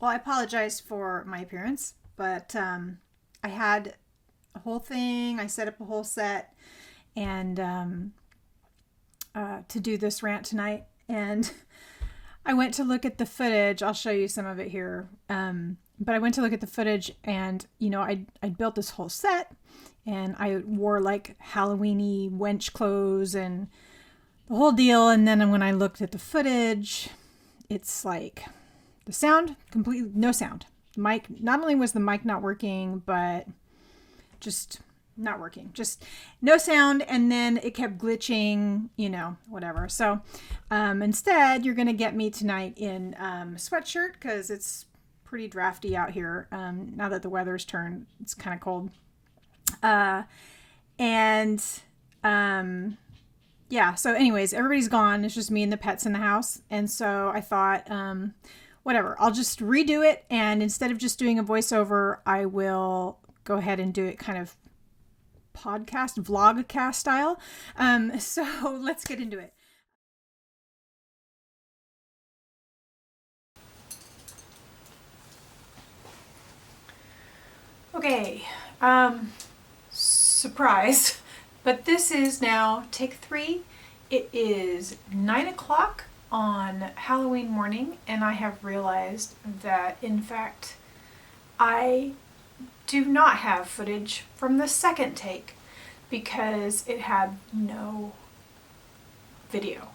Well, I apologize for my appearance, but I had a whole thing. I set up a whole set and to do this rant tonight. And I went to look at the footage. I'll show you some of it here. But I went to look at the footage and, I built this whole set and I wore like Halloween-y wench clothes and the whole deal. And then when I looked at the footage, it's like the sound, completely no sound. Mic, not only was the mic not working, but just not working. Just no sound. And then it kept glitching, whatever. So instead, you're going to get me tonight in a sweatshirt because it's pretty drafty out here. Now that the weather's turned, it's kind of cold. Yeah, so anyways, everybody's gone. It's just me and the pets in the house. And so I thought, whatever, I'll just redo it. And instead of just doing a voiceover, I will go ahead and do it kind of podcast, vlogcast style. So let's get into it. Okay, surprise. But this is now take 3. It is 9 o'clock on Halloween morning, and I have realized that, in fact, I do not have footage from the second take because it had no video.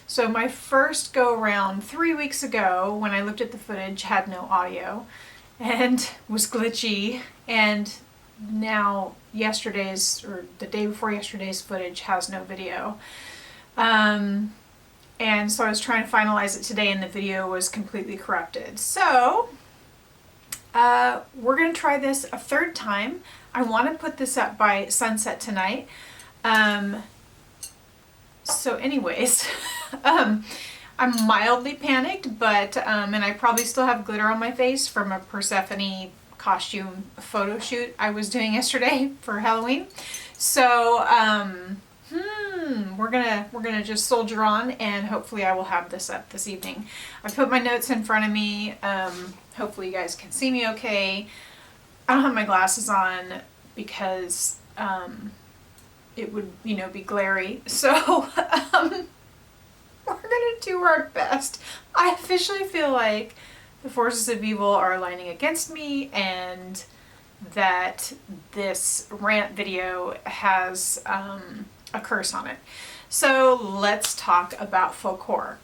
So my first go around 3 weeks ago when I looked at the footage had no audio and was glitchy, and now yesterday's or the day before yesterday's footage has no video. And so I was trying to finalize it today and the video was completely corrupted. So we're going to try this a third time. I want to put this up by sunset tonight. So anyways, I'm mildly panicked, but and I probably still have glitter on my face from a Persephone costume photo shoot I was doing yesterday for Halloween. So we're gonna just soldier on, and hopefully I will have this up this evening. I put my notes in front of me. Hopefully you guys can see me okay. I don't have my glasses on because it would be glary. So we're gonna do our best. I officially feel like the forces of evil are aligning against me, and that this rant video has a curse on it. So let's talk about folklore.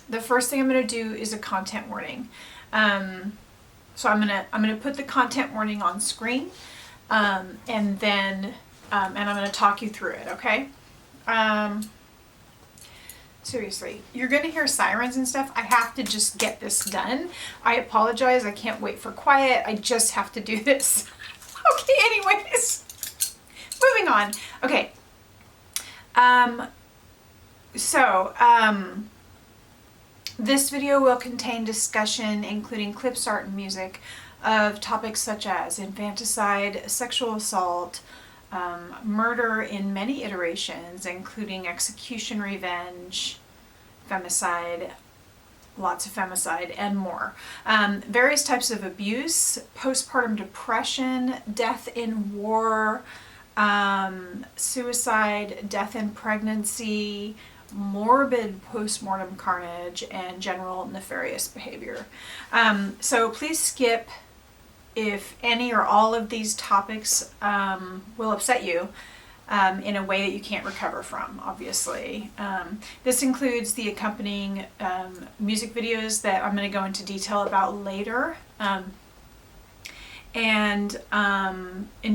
The first thing I'm going to do is a content warning. So I'm gonna put the content warning on screen, and then and I'm going to talk you through it. Okay. Seriously, you're going to hear sirens and stuff. I have to just get this done. I apologize. I can't wait for quiet. I just have to do this. Okay, anyways. Moving on. Okay. This video will contain discussion, including clips, art, and music, of topics such as infanticide, sexual assault, murder in many iterations, including execution, revenge, femicide, lots of femicide, and more. Various types of abuse, postpartum depression, death in war, suicide, death in pregnancy, morbid postmortem carnage, and general nefarious behavior. So please skip if any or all of these topics will upset you in a way that you can't recover from, obviously. This includes the accompanying music videos that I'm going to go into detail about later. In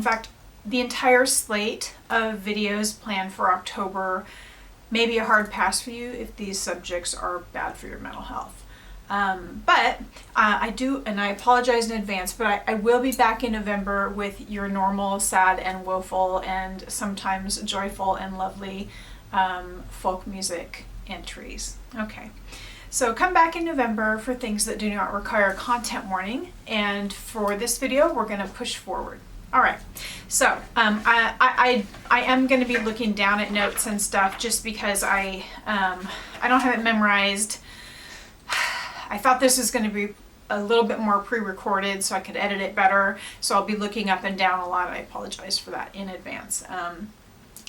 fact, the entire slate of videos planned for October may be a hard pass for you if these subjects are bad for your mental health. But I do, and I apologize in advance, but I will be back in November with your normal sad and woeful and sometimes joyful and lovely folk music entries. Okay, so come back in November for things that do not require content warning, and for this video we're going to push forward. All right, so I am going to be looking down at notes and stuff just because I don't have it memorized. I thought this was going to be a little bit more pre-recorded so I could edit it better. So I'll be looking up and down a lot. I apologize for that in advance.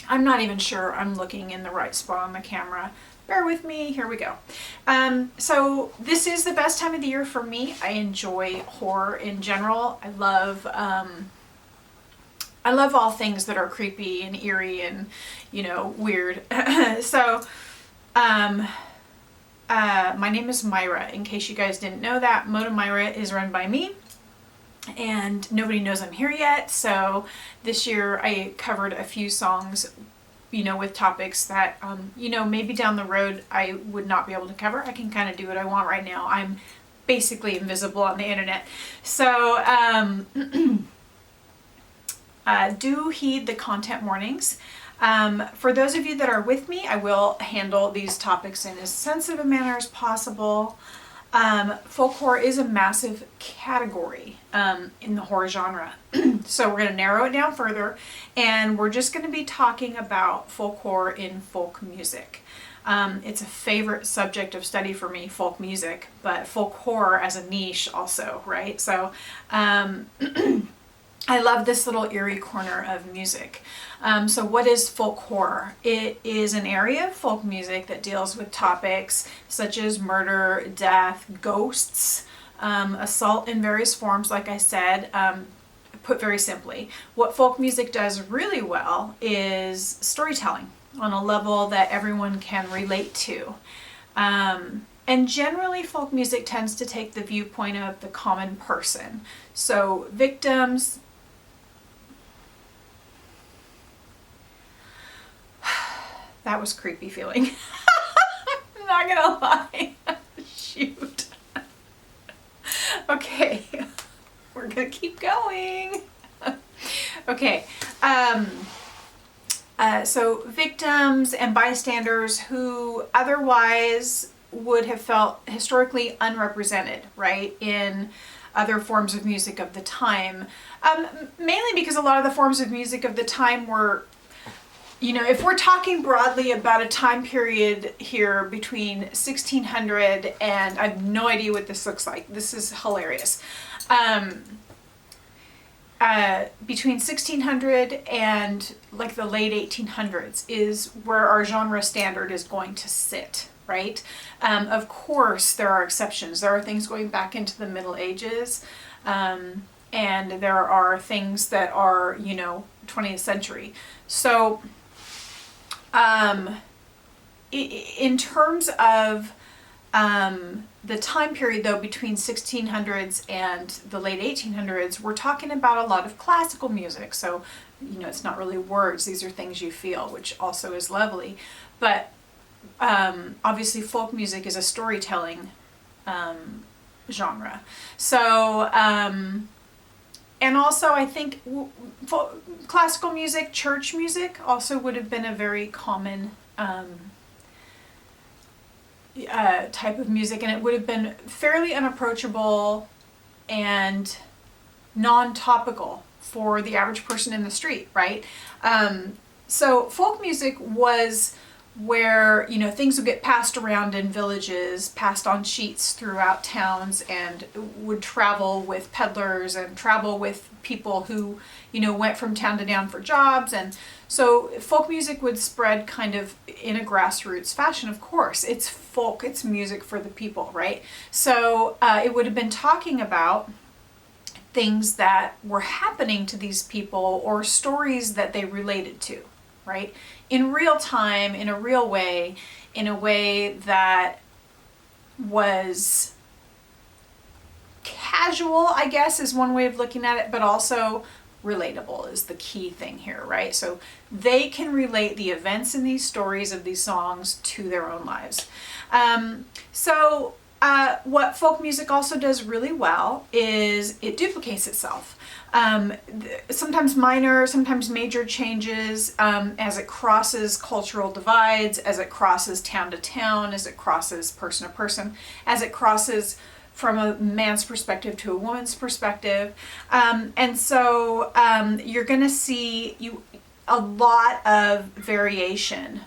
I'm not even sure I'm looking in the right spot on the camera. Bear with me, here we go. So this is the best time of the year for me. I enjoy horror in general. I love all things that are creepy and eerie and, you know, weird. So, my name is Myra. In case you guys didn't know that, Moda Myra is run by me. And nobody knows I'm here yet, so this year I covered a few songs, you know, with topics that, you know, maybe down the road I would not be able to cover. I can kind of do what I want right now. I'm basically invisible on the internet. So, do heed the content warnings. For those of you that are with me, I will handle these topics in as sensitive a manner as possible. Folklore is a massive category in the horror genre. So we're going to narrow it down further, and we're just going to be talking about folklore in folk music. It's a favorite subject of study for me, folk music, but folk horror as a niche also, right? So I love this little eerie corner of music. So what is folk horror? It is an area of folk music that deals with topics such as murder, death, ghosts, assault in various forms, like I said. Put very simply, what folk music does really well is storytelling on a level that everyone can relate to. And generally folk music tends to take the viewpoint of the common person. So victims, that was creepy feeling. I'm not gonna lie. Shoot. Okay, we're gonna keep going. Okay, so victims and bystanders who otherwise would have felt historically unrepresented, right, in other forms of music of the time. Mainly because a lot of the forms of music of the time were, you know, if we're talking broadly about a time period here between 1600 and I have no idea what this looks like. This is hilarious. Between 1600 and like the late 1800s is where our genre standard is going to sit, right? Of course, there are exceptions. There are things going back into the Middle Ages, and there are things that are, you know, 20th century. So, in terms of the time period, though, between 1600s and the late 1800s, we're talking about a lot of classical music. So, you know, it's not really words. These are things you feel, which also is lovely. But obviously folk music is a storytelling genre. So, and also I think classical music, church music also would have been a very common type of music, and it would have been fairly unapproachable and non-topical for the average person in the street, right? So folk music was where, you know, things would get passed around in villages, passed on sheets throughout towns, and would travel with peddlers and travel with people who, you know, went from town to town for jobs. And so folk music would spread kind of in a grassroots fashion. Of course, it's folk, it's music for the people, right? So it would have been talking about things that were happening to these people or stories that they related to, right? In real time, in a real way, in a way that was casual, I guess, is one way of looking at it, but also relatable is the key thing here, right? So they can relate the events in these stories of these songs to their own lives. What folk music also does really well is it duplicates itself. Sometimes minor, sometimes major changes as it crosses cultural divides, as it crosses town to town, as it crosses person to person, as it crosses from a man's perspective to a woman's perspective. And so you're going to see a lot of variation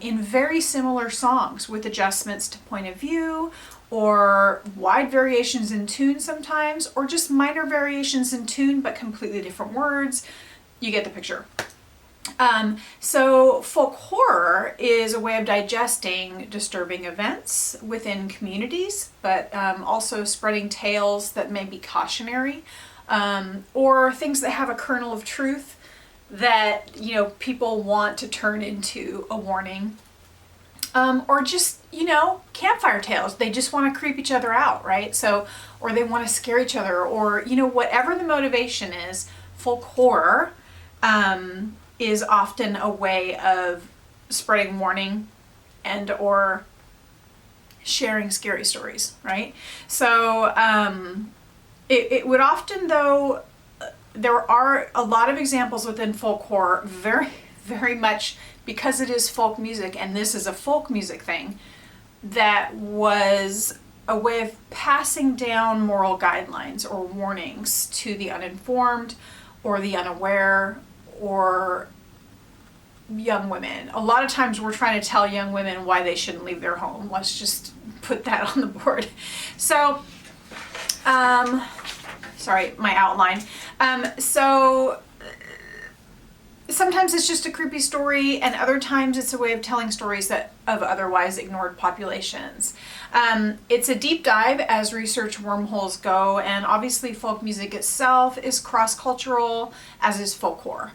in very similar songs with adjustments to point of view or wide variations in tune sometimes, or just minor variations in tune but completely different words. You get the picture. So folk horror is a way of digesting disturbing events within communities, but also spreading tales that may be cautionary, or things that have a kernel of truth that, you know, people want to turn into a warning. Or just, you know, campfire tales. They just want to creep each other out, right? So, or they want to scare each other, or, you know, whatever the motivation is, folk horror is often a way of spreading warning and or sharing scary stories, right? So it would often, though, there are a lot of examples within folk horror, very, very much because it is folk music, and this is a folk music thing, that was a way of passing down moral guidelines or warnings to the uninformed or the unaware or young women. A lot of times we're trying to tell young women why they shouldn't leave their home. Let's just put that on the board. So, sorry, my outline. So sometimes it's just a creepy story, and other times it's a way of telling stories that of otherwise ignored populations. It's a deep dive as research wormholes go, and obviously folk music itself is cross-cultural, as is folk horror.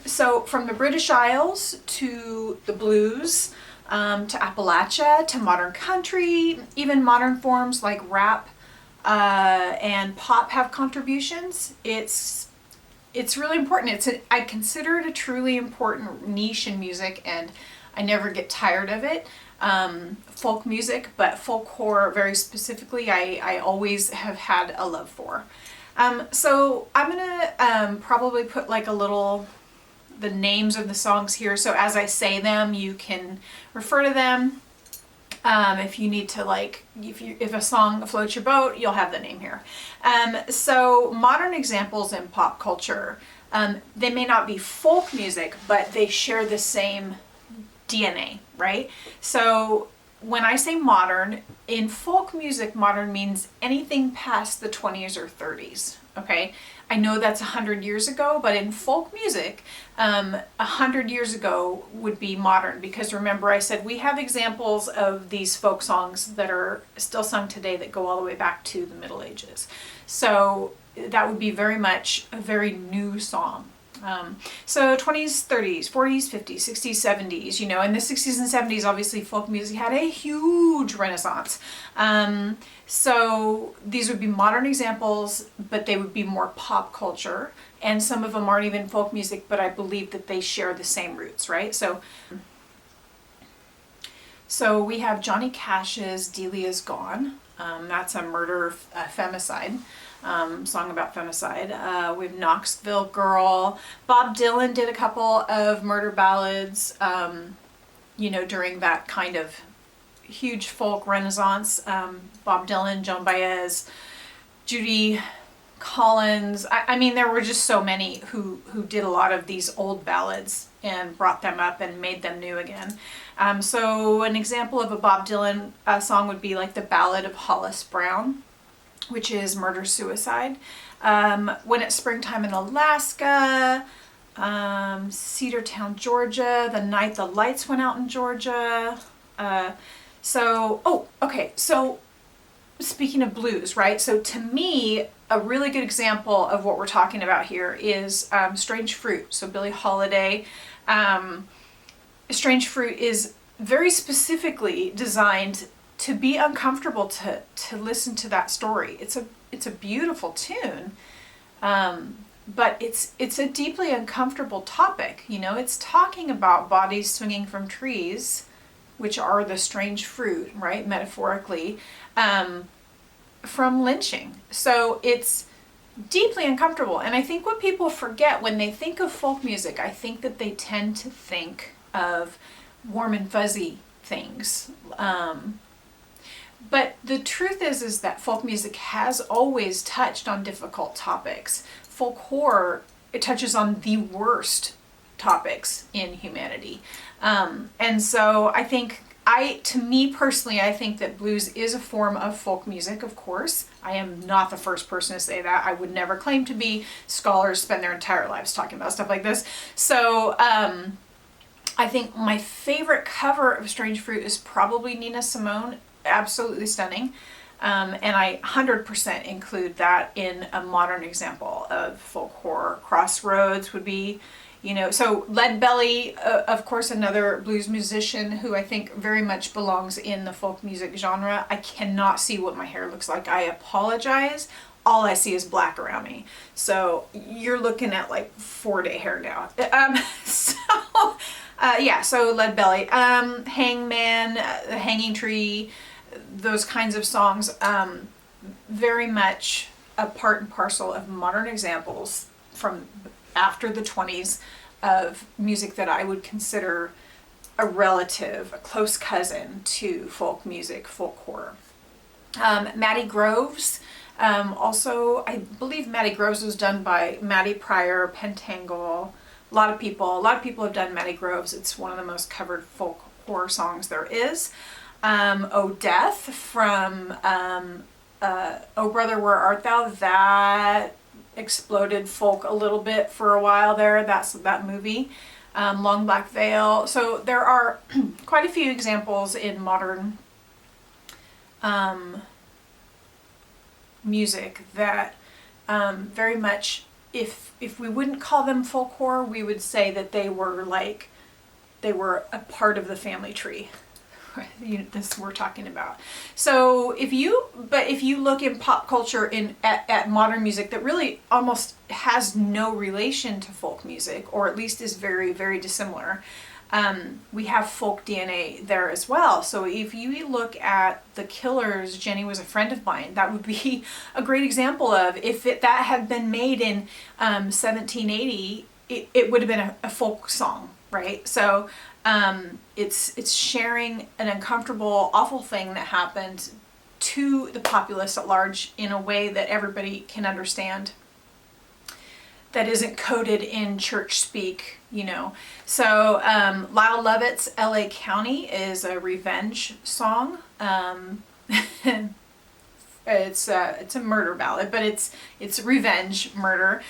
So from the British Isles to the blues, to Appalachia, to modern country, even modern forms like rap and pop have contributions. It's really important. I consider it a truly important niche in music, and I never get tired of it. Folk music, but folk horror very specifically, I always have had a love for. So I'm gonna probably put like the names of the songs here, so as I say them, you can refer to them. If you need to, like, if a song floats your boat, you'll have the name here. So modern examples in pop culture, they may not be folk music, but they share the same DNA, right? So when I say modern, in folk music, modern means anything past the 20s or 30s, okay? I know that's 100 years ago, but in folk music, 100 years ago would be modern, because remember I said we have examples of these folk songs that are still sung today that go all the way back to the Middle Ages. So that would be very much a very new song. So 20s, 30s, 40s, 50s, 60s, 70s, you know, in the 60s and 70s, obviously folk music had a huge renaissance. So these would be modern examples, but they would be more pop culture. And some of them aren't even folk music, but I believe that they share the same roots, right? So we have Johnny Cash's Delia's Gone. That's a murder femicide. Song about femicide. We have Knoxville Girl. Bob Dylan did a couple of murder ballads, you know, during that kind of huge folk renaissance. Bob Dylan, Joan Baez, Judy Collins. I mean, there were just so many who did a lot of these old ballads and brought them up and made them new again. So an example of a Bob Dylan song would be like the Ballad of Hollis Brown, which is murder-suicide. When It's Springtime in Alaska, Cedartown, Georgia, The Night the Lights Went Out in Georgia. So speaking of blues, right? So to me, a really good example of what we're talking about here is Strange Fruit. So Billie Holiday. Strange Fruit is very specifically designed to be uncomfortable to listen to that story. It's a beautiful tune, but it's a deeply uncomfortable topic. You know, it's talking about bodies swinging from trees, which are the strange fruit, right? Metaphorically, from lynching. So it's deeply uncomfortable. And I think what people forget when they think of folk music, I think that they tend to think of warm and fuzzy things. But the truth is that folk music has always touched on difficult topics. Folk horror, it touches on the worst topics in humanity. And so I think to me personally, I think that blues is a form of folk music, of course. I am not the first person to say that. I would never claim to be. Scholars spend their entire lives talking about stuff like this. So I think my favorite cover of Strange Fruit is probably Nina Simone. Absolutely stunning. And I 100% include that in a modern example of folk horror. Crossroads would be, so Leadbelly, of course, another blues musician who I think very much belongs in the folk music genre. I cannot see what my hair looks like. I apologize. All I see is black around me. So you're looking at like 4-day hair now. So Leadbelly, Hangman, The Hanging Tree, those kinds of songs, very much a part and parcel of modern examples from after the 20s of music that I would consider a relative, a close cousin to folk music, folk horror. Matty Groves, also, I believe Matty Groves was done by Matty Pryor, Pentangle. A lot of people have done Matty Groves. It's one of the most covered folk horror songs there is. Oh Death from Oh Brother Where Art Thou, that exploded folk a little bit for a while there. That's that movie. Long Black Veil. So there are quite a few examples in modern music that very much, if we wouldn't call them folk horror, we would say that they were a part of the family tree. This we're talking about. So if you look in pop culture at modern music that really almost has no relation to folk music, or at least is very, very dissimilar, we have folk DNA there as well. So if you look at The Killers, Jenny Was a Friend of Mine, that would be a great example of, if that had been made in 1780, it would have been a folk song, right? So it's sharing an uncomfortable, awful thing that happened to the populace at large in a way that everybody can understand, that isn't coded in church speak, So Lyle Lovett's LA County is a revenge song. It's a murder ballad, but it's revenge murder.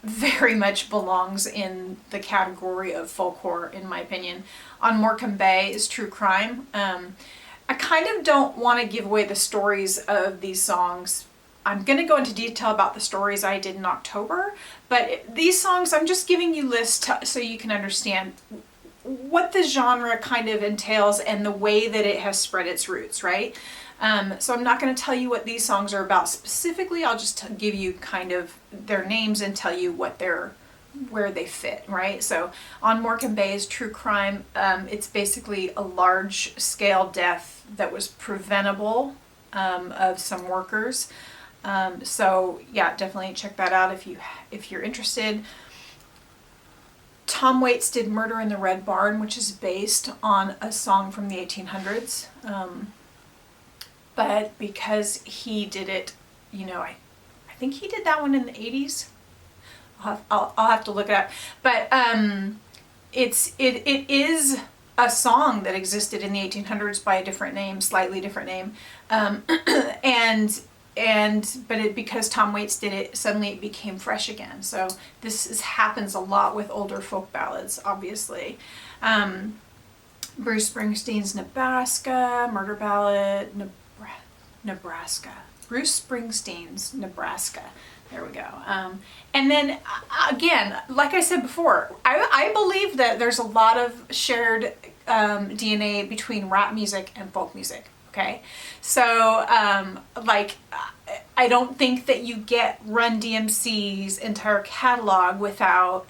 Very much belongs in the category of folk horror, in my opinion. On Morecambe Bay is True Crime. I kind of don't want to give away the stories of these songs. I'm going to go into detail about the stories I did in October, but these songs, I'm just giving you lists so you can understand what the genre kind of entails and the way that it has spread its roots, right? So I'm not going to tell you what these songs are about specifically. I'll just give you kind of their names and tell you where they fit, right? So on Morecambe Bay is True Crime. It's basically a large scale death that was preventable of some workers. So yeah, definitely check that out if you're interested. Tom Waits did Murder in the Red Barn, which is based on a song from the 1800s. But because he did it, I think he did that one in the 80s. I'll have to look it up. But it is a song that existed in the 1800s by a different name, slightly different name, because Tom Waits did it, suddenly it became fresh again. So this happens a lot with older folk ballads, obviously. Bruce Springsteen's Nebraska, murder ballad, Nebraska. Bruce Springsteen's Nebraska. There we go. And then again, like I said before, I believe that there's a lot of shared DNA between rap music and folk music. Okay, so I don't think that you get Run DMC's entire catalog without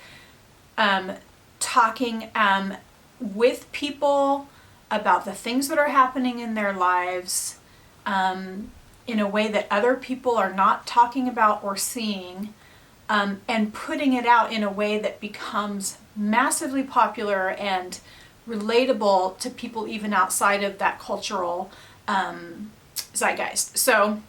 talking with people about the things that are happening in their lives in a way that other people are not talking about or seeing, and putting it out in a way that becomes massively popular and relatable to people even outside of that cultural zeitgeist. So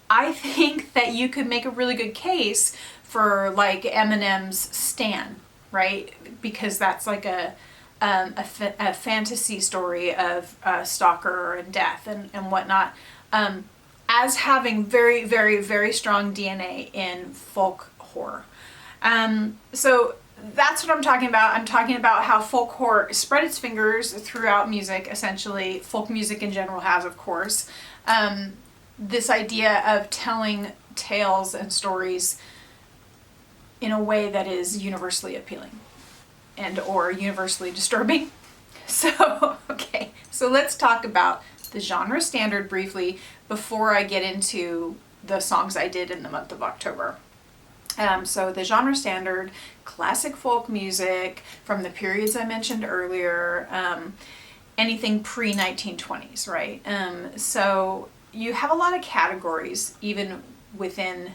I think that you could make a really good case for like Eminem's Stan, right? Because that's like a a fantasy story of a stalker and death and whatnot, as having very, very, very strong DNA in folk horror. So that's what I'm talking about. I'm talking about how folk horror spread its fingers throughout music, essentially. Folk music in general has, of course. This idea of telling tales and stories in a way that is universally appealing and or universally disturbing. So, okay, so let's talk about the genre standard briefly before I get into the songs I did in the month of October. So the genre standard, classic folk music from the periods I mentioned earlier, anything pre-1920s, right? So you have a lot of categories even within,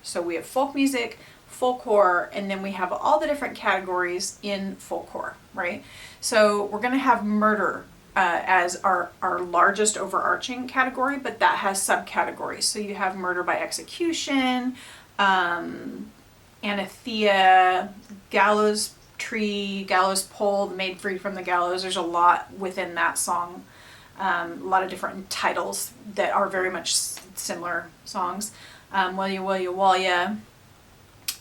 so we have folk music, folk horror, and then we have all the different categories in folk horror, right? So we're going to have murder as our largest overarching category, but that has subcategories. So you have murder by execution, anathea, gallows tree, gallows pole, made free from the gallows. There's a lot within that song, a lot of different titles that are very much similar songs. Walya Walya Walya.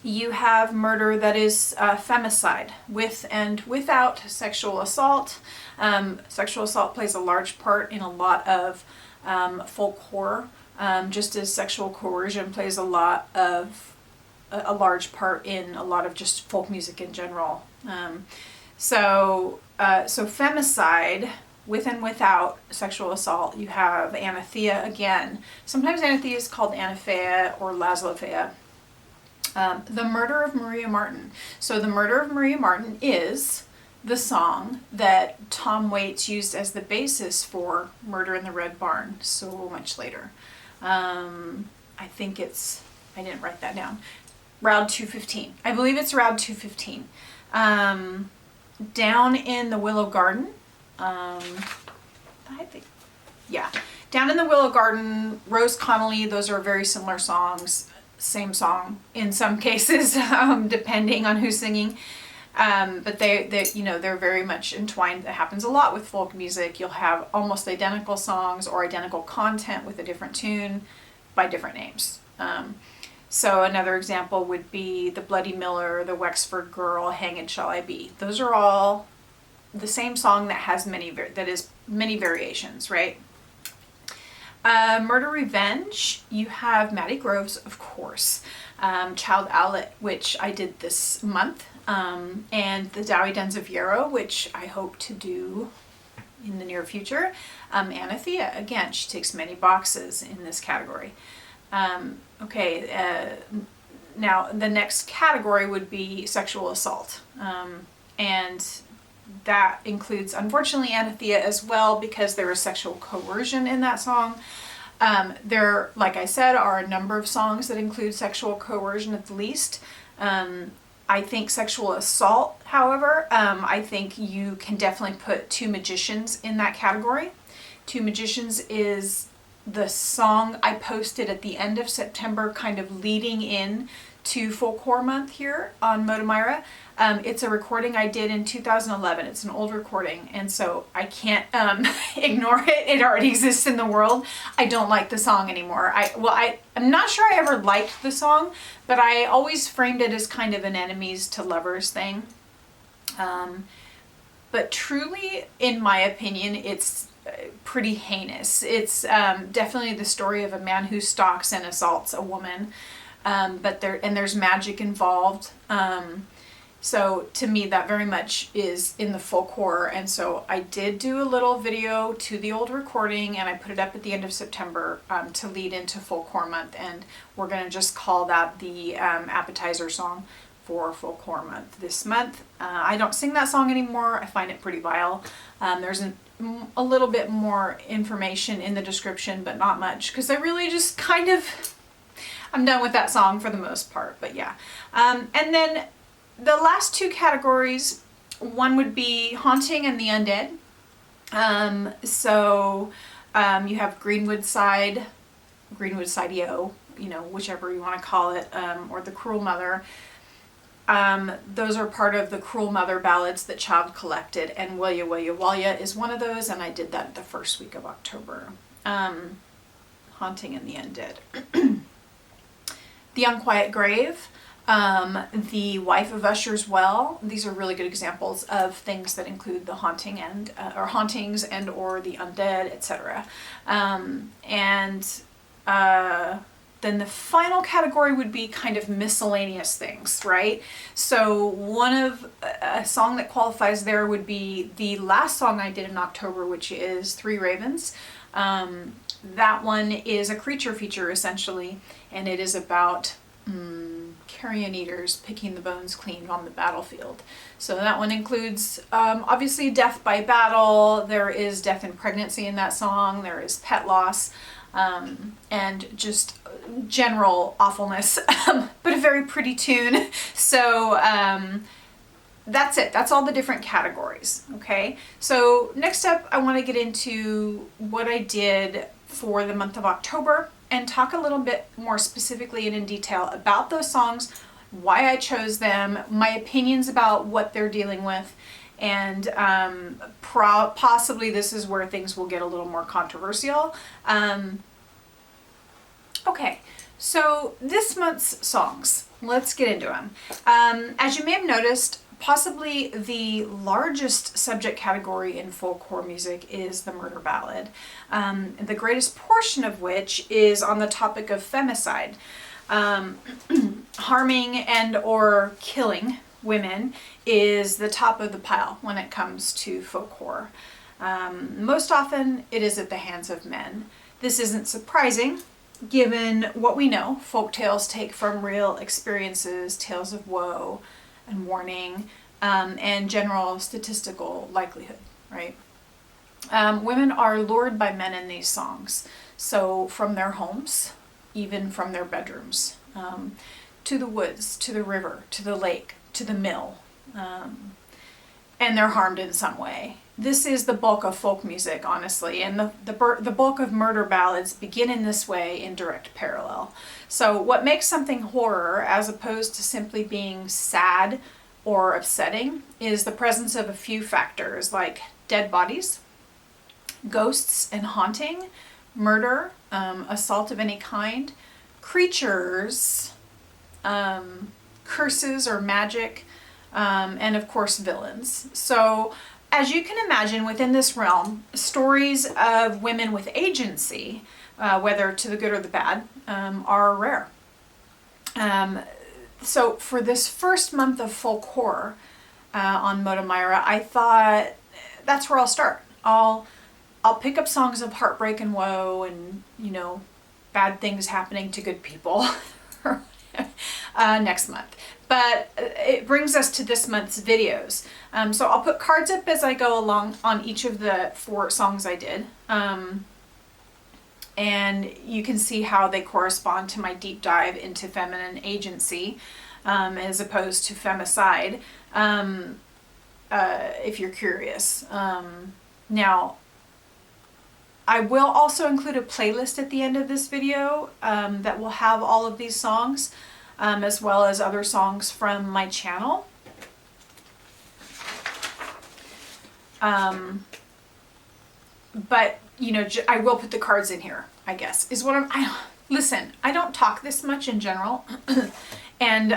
You have murder that is femicide, with and without sexual assault. Sexual assault plays a large part in a lot of folk horror, just as sexual coercion plays a large part in a lot of just folk music in general. So femicide, with and without sexual assault. You have anathea again. Sometimes anathea is called anaphea or lazlophea. The Murder of Maria Martin. So The Murder of Maria Martin is the song that Tom Waits used as the basis for Murder in the Red Barn so much later. I think it's, I didn't write that down. Round 215. I believe it's Round 215. Down in the Willow Garden. I think, yeah. Down in the Willow Garden, Rose Connolly, those are very similar songs. Same song in some cases, depending on who's singing. But they're very much entwined. That happens a lot with folk music. You'll have almost identical songs or identical content with a different tune by different names. So another example would be The Bloody Miller, The Wexford Girl, Hanged Shall I Be. Those are all the same song that has many variations, right? Murder Revenge, you have Matty Groves, of course, Child Owlet, which I did this month, and the Dowie Dens of Yarrow, which I hope to do in the near future. Anathea, again, she ticks many boxes in this category. Now the next category would be sexual assault, and that includes, unfortunately, anathea as well, because there is sexual coercion in that song. There, like I said, are a number of songs that include sexual coercion at the least. I think sexual assault, however, I think you can definitely put Two Magicians in that category. Two Magicians is the song I posted at the end of September, kind of leading in to Folk Horror Month here on Motomyra. It's a recording I did in 2011. It's an old recording, and so I can't ignore it. It already exists in the world. I don't like the song anymore. I'm not sure I ever liked the song, but I always framed it as kind of an enemies to lovers thing. But truly, in my opinion, it's pretty heinous. It's definitely the story of a man who stalks and assaults a woman. But there's magic involved. So to me, that very much is in the folk horror. And so I did do a little video to the old recording, and I put it up at the end of September to lead into Folk Horror Month. And we're going to just call that the appetizer song for Folk Horror Month this month. I don't sing that song anymore. I find it pretty vile. There's a little bit more information in the description, but not much, because I really just kind of... I'm done with that song for the most part, but yeah. And then the last two categories, one would be haunting and the undead. You have Greenwood Side-io, whichever you want to call it, or the Cruel Mother. And the Cruel Mother, Those are part of the Cruel Mother ballads that Child collected, and Will Ya, Will Ya, Will Ya is one of those, and I did that the first week of October. Haunting in the End did. The Unquiet Grave, The Wife of Usher's Well. These are really good examples of things that include the haunting and or hauntings and or the undead, etc. Then the final category would be kind of miscellaneous things, right? So a song that qualifies there would be the last song I did in October, which is Three Ravens. That one is a creature feature essentially, and it is about carrion eaters picking the bones clean on the battlefield. So that one includes obviously death by battle. There is death in pregnancy in that song. There is pet loss. And just general awfulness, but a very pretty tune. So that's it. That's all the different categories. Okay. So next up, I want to get into what I did for the month of October and talk a little bit more specifically and in detail about those songs, why I chose them, my opinions about what they're dealing with, and possibly this is where things will get a little more controversial. Okay, so this month's songs, let's get into them. As you may have noticed, possibly the largest subject category in folklore music is the murder ballad, the greatest portion of which is on the topic of femicide. Harming and or killing women is the top of the pile when it comes to folklore. Most often it is at the hands of men. This isn't surprising given what we know. Folk tales take from real experiences, tales of woe and warning, and general statistical likelihood, right? Women are lured by men in these songs. So from their homes, even from their bedrooms, to the woods, to the river, to the lake, to the mill, and they're harmed in some way. This is the bulk of folk music, honestly, and the bulk of murder ballads begin in this way in direct parallel. So what makes something horror as opposed to simply being sad or upsetting is the presence of a few factors like dead bodies, ghosts and haunting, murder, assault of any kind, creatures, curses or magic, and of course villains. So as you can imagine, within this realm, stories of women with agency, whether to the good or the bad, are rare. So for this first month of folk horror on Motomyra, I thought that's where I'll start. I'll pick up songs of heartbreak and woe and, bad things happening to good people next month. But it brings us to this month's videos. So I'll put cards up as I go along on each of the 4 songs I did. And you can see how they correspond to my deep dive into feminine agency as opposed to femicide, if you're curious. Now, I will also include a playlist at the end of this video that will have all of these songs, as well as other songs from my channel. But, I will put the cards in here, I guess, is what listen, I don't talk this much in general, and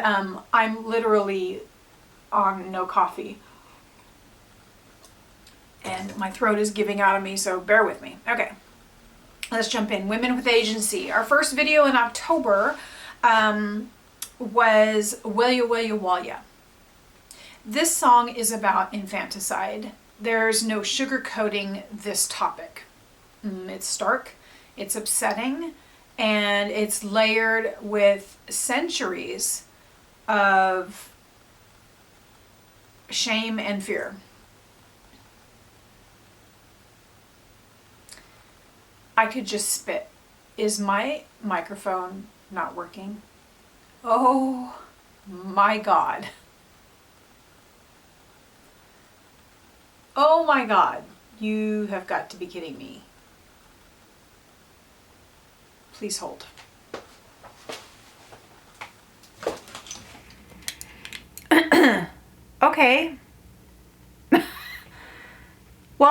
I'm literally on no coffee. And my throat is giving out on me, so bear with me. Okay, let's jump in. Women with Agency. Our first video in October was Will Ya, Will Ya, Will Ya. This song is about infanticide. There's no sugarcoating this topic. It's stark, it's upsetting, and it's layered with centuries of shame and fear. I could just spit. Is my microphone not working? Oh my God. Oh my God. You have got to be kidding me. Please hold. Okay. Well,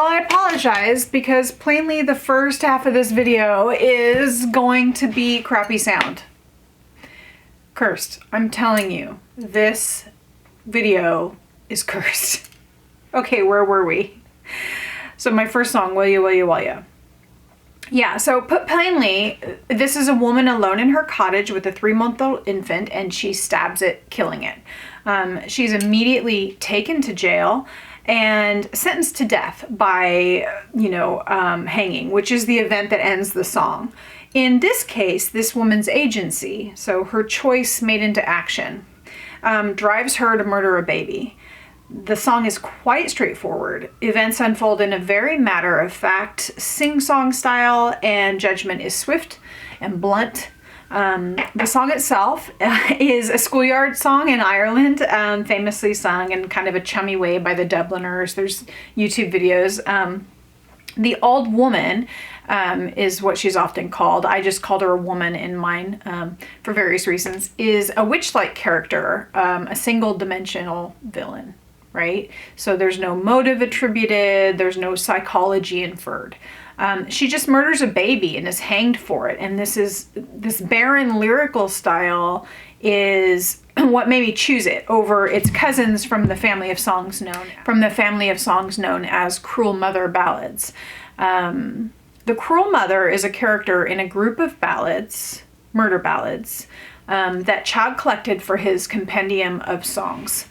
I apologize because plainly the first half of this video is going to be crappy sound. Cursed. I'm telling you, this video is cursed. Okay, where were we? So my first song, Will You, Will You, Will You? Yeah, so put plainly, this is a woman alone in her cottage with a 3-month-old infant, and she stabs it, killing it. She's immediately taken to jail and sentenced to death by, hanging, which is the event that ends the song. In this case, this woman's agency, so her choice made into action, drives her to murder a baby. The song is quite straightforward. Events unfold in a very matter-of-fact sing-song style, and judgment is swift and blunt. The song itself is a schoolyard song in Ireland, famously sung in kind of a chummy way by the Dubliners. There's YouTube videos. The old woman is what she's often called. I just called her a woman in mine for various reasons, is a witch-like character, a single-dimensional villain. Right? So there's no motive attributed, there's no psychology inferred. She just murders a baby and is hanged for it. And this barren lyrical style is what made me choose it over its cousins from the family of songs known as Cruel Mother ballads. The Cruel Mother is a character in a group of ballads, murder ballads, that Child collected for his compendium of songs.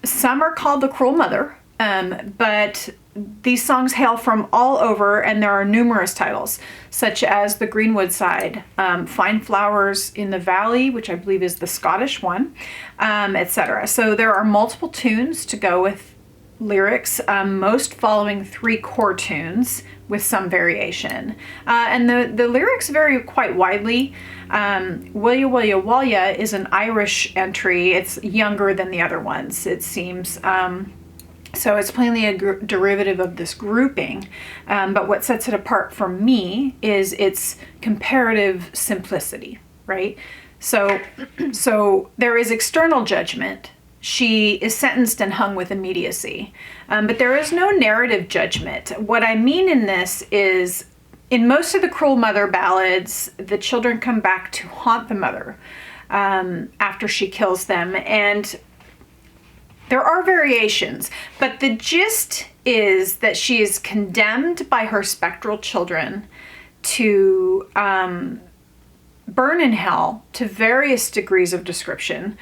Some are called the Cruel Mother, but these songs hail from all over, and there are numerous titles, such as the Greenwood Side, Fine Flowers in the Valley, which I believe is the Scottish one, etc. So there are multiple tunes to go with lyrics, most following 3 core tunes with some variation. And the lyrics vary quite widely. Will You, Will You, Will Ya is an Irish entry. It's younger than the other ones, it seems. So it's plainly a derivative of this grouping. But what sets it apart from me is its comparative simplicity, right? So there is external judgment. She is sentenced and hung with immediacy. But there is no narrative judgment. What I mean in this is, in most of the Cruel Mother ballads, the children come back to haunt the mother after she kills them. And there are variations, but the gist is that she is condemned by her spectral children to burn in hell to various degrees of description.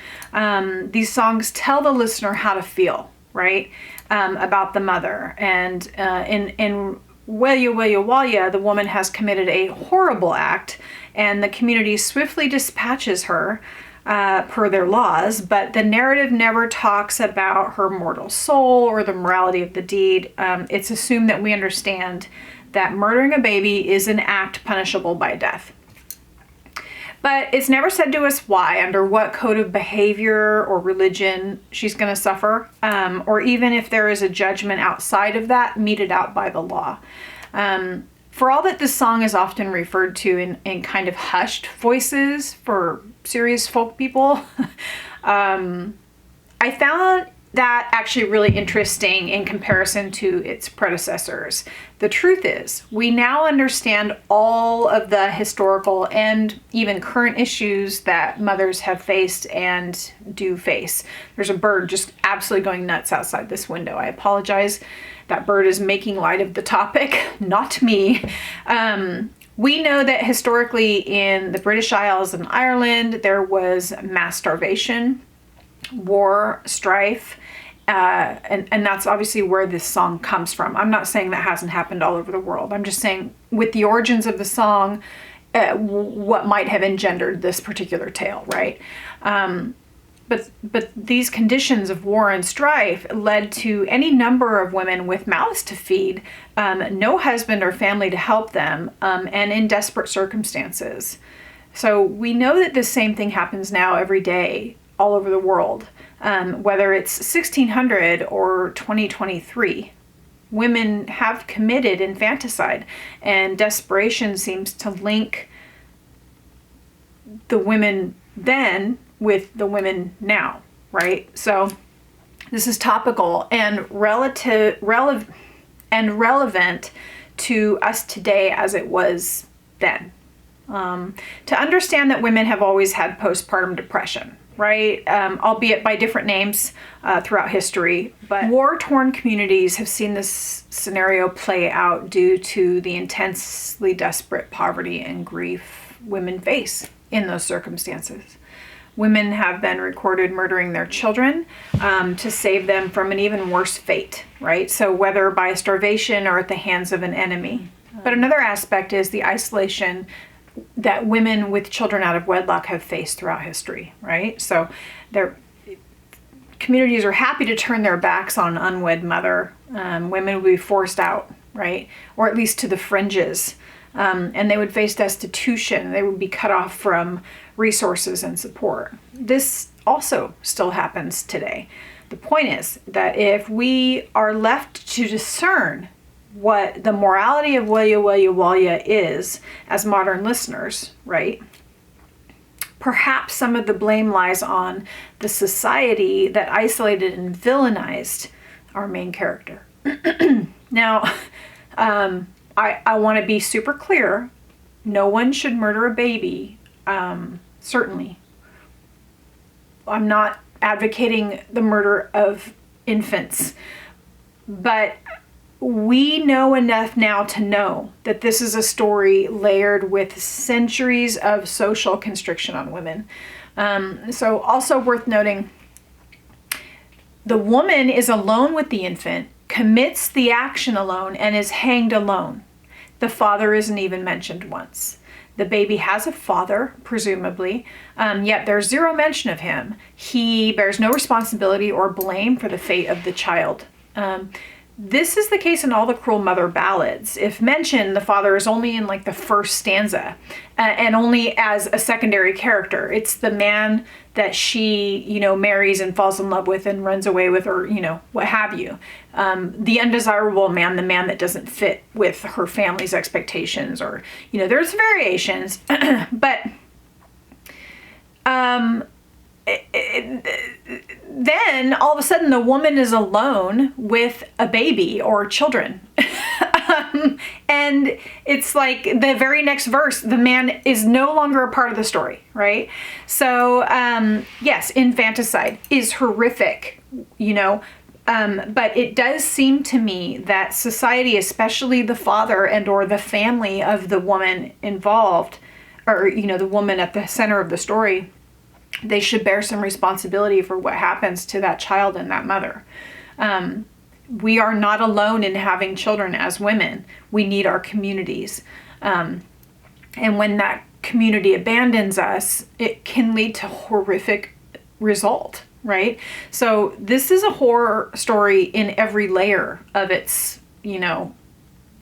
These songs tell the listener how to feel, right, about the mother. And in Will You, Will You, Will Ya, the woman has committed a horrible act, and the community swiftly dispatches her per their laws, but the narrative never talks about her mortal soul or the morality of the deed. It's assumed that we understand that murdering a baby is an act punishable by death. But it's never said to us why, under what code of behavior or religion she's going to suffer, or even if there is a judgment outside of that meted out by the law. For all that this song is often referred to in kind of hushed voices for serious folk people, I found that actually really interesting in comparison to its predecessors. The truth is, we now understand all of the historical and even current issues that mothers have faced and do face. There's a bird just absolutely going nuts outside this window. I apologize. That bird is making light of the topic, not me. We know that historically in the British Isles and Ireland, there was mass starvation, war, strife, and that's obviously where this song comes from. I'm not saying that hasn't happened all over the world. I'm just saying with the origins of the song, what might have engendered this particular tale, right? But these conditions of war and strife led to any number of women with mouths to feed, no husband or family to help them, and in desperate circumstances. So we know that the same thing happens now every day all over the world, whether it's 1600 or 2023. Women have committed infanticide, and desperation seems to link the women then with the women now, right? So This is topical and relevant to us today as it was then. To understand that women have always had postpartum depression, right? Albeit by different names throughout history, but war-torn communities have seen this scenario play out due to the intensely desperate poverty and grief women face in those circumstances. Women have been recorded murdering their children to save them from an even worse fate, right? So whether by starvation or at the hands of an enemy. But another aspect is the isolation that women with children out of wedlock have faced throughout history, right? So their communities are happy to turn their backs on an unwed mother. Women would be forced out, right? Or at least to the fringes. And they would face destitution. They would be cut off from resources and support. This also still happens today. The point is that if we are left to discern what the morality of Walla is as modern listeners, right? Perhaps some of the blame lies on the society that isolated and villainized our main character. Now, I want to be super clear. No one should murder a baby, certainly. I'm not advocating the murder of infants, but we know enough now to know that this is a story layered with centuries of social constriction on women. So also worth noting, the woman is alone with the infant, commits the action alone, and is hanged alone. The father isn't even mentioned once. The baby has a father, presumably, yet there's zero mention of him. He bears no responsibility or blame for the fate of the child. This is the case in all the Cruel Mother ballads. If mentioned, the father is only in like the first stanza and only as a secondary character. It's the man that she, marries and falls in love with and runs away with, or, what have you. The undesirable man, the man that doesn't fit with her family's expectations, or, there's variations, but then all of a sudden the woman is alone with a baby or children. And it's like the very next verse, the man is no longer a part of the story, right? So, yes, infanticide is horrific, but it does seem to me that society, especially the father and or the family of the woman involved, or, the woman at the center of the story, they should bear some responsibility for what happens to that child and that mother. We are not alone in having children as women. We need our communities. And when that community abandons us, it can lead to horrific result, right? So this is a horror story in every layer of its,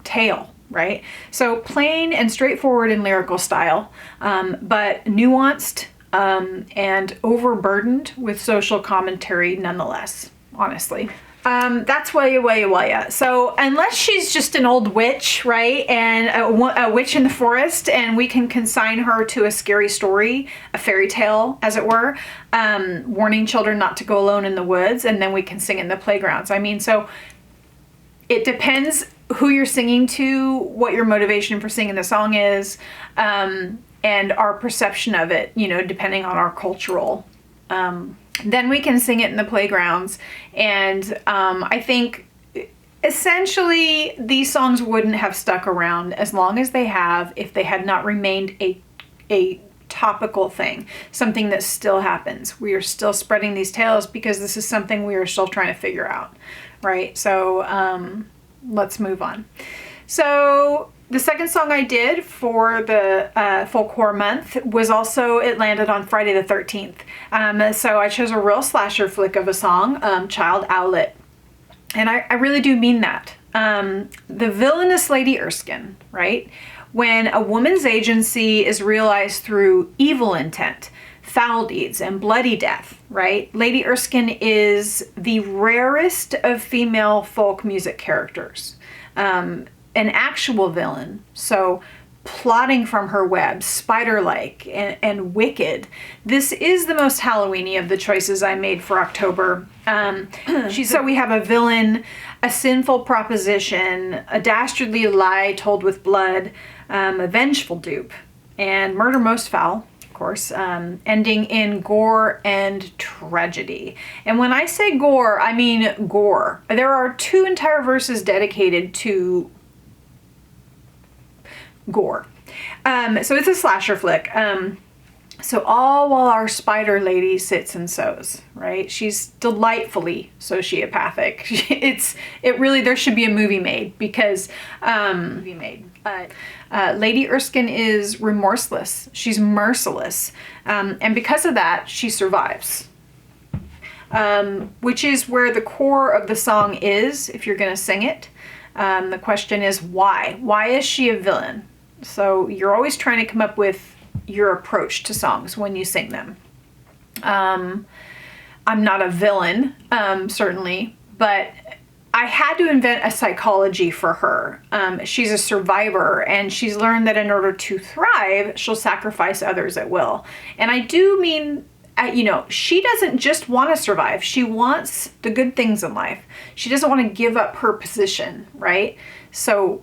tale, right? So plain and straightforward in lyrical style, but nuanced, and overburdened with social commentary nonetheless, honestly. That's Walla. So unless she's just an old witch, right, and a witch in the forest, and we can consign her to a scary story, a fairy tale, as it were, warning children not to go alone in the woods, and then we can sing in the playgrounds. I mean, so it depends who you're singing to, what your motivation for singing the song is, and our perception of it, depending on our cultural. Then we can sing it in the playgrounds. And I think essentially these songs wouldn't have stuck around as long as they have if they had not remained a topical thing, something that still happens. We are still spreading these tales because this is something we are still trying to figure out, right? So let's move on. So the second song I did for the folklore month was also, it landed on Friday the 13th. So I chose a real slasher flick of a song, Child Owlet. And I really do mean that. The villainous Lady Erskine, right? When a woman's agency is realized through evil intent, foul deeds, and bloody death, right? Lady Erskine is the rarest of female folk music characters. An actual villain, so plodding from her web, spider-like and wicked. This is the most Halloweeny of the choices I made for October. So we have a villain, a sinful proposition, a dastardly lie told with blood, a vengeful dupe, and murder most foul, of course, ending in gore and tragedy. And when I say gore, I mean gore. There are 2 entire verses dedicated to gore. So it's a slasher flick. So all while our spider lady sits and sews, right? She's delightfully sociopathic. There should be a movie made because, Lady Erskine is remorseless. She's merciless. And because of that, she survives. Which is where the core of the song is, if you're going to sing it. The question is why? Why is she a villain? So you're always trying to come up with your approach to songs when you sing them. I'm not a villain, certainly, but I had to invent a psychology for her. She's a survivor, and she's learned that in order to thrive, she'll sacrifice others at will. And I do mean, she doesn't just want to survive. She wants the good things in life. She doesn't want to give up her position, right? So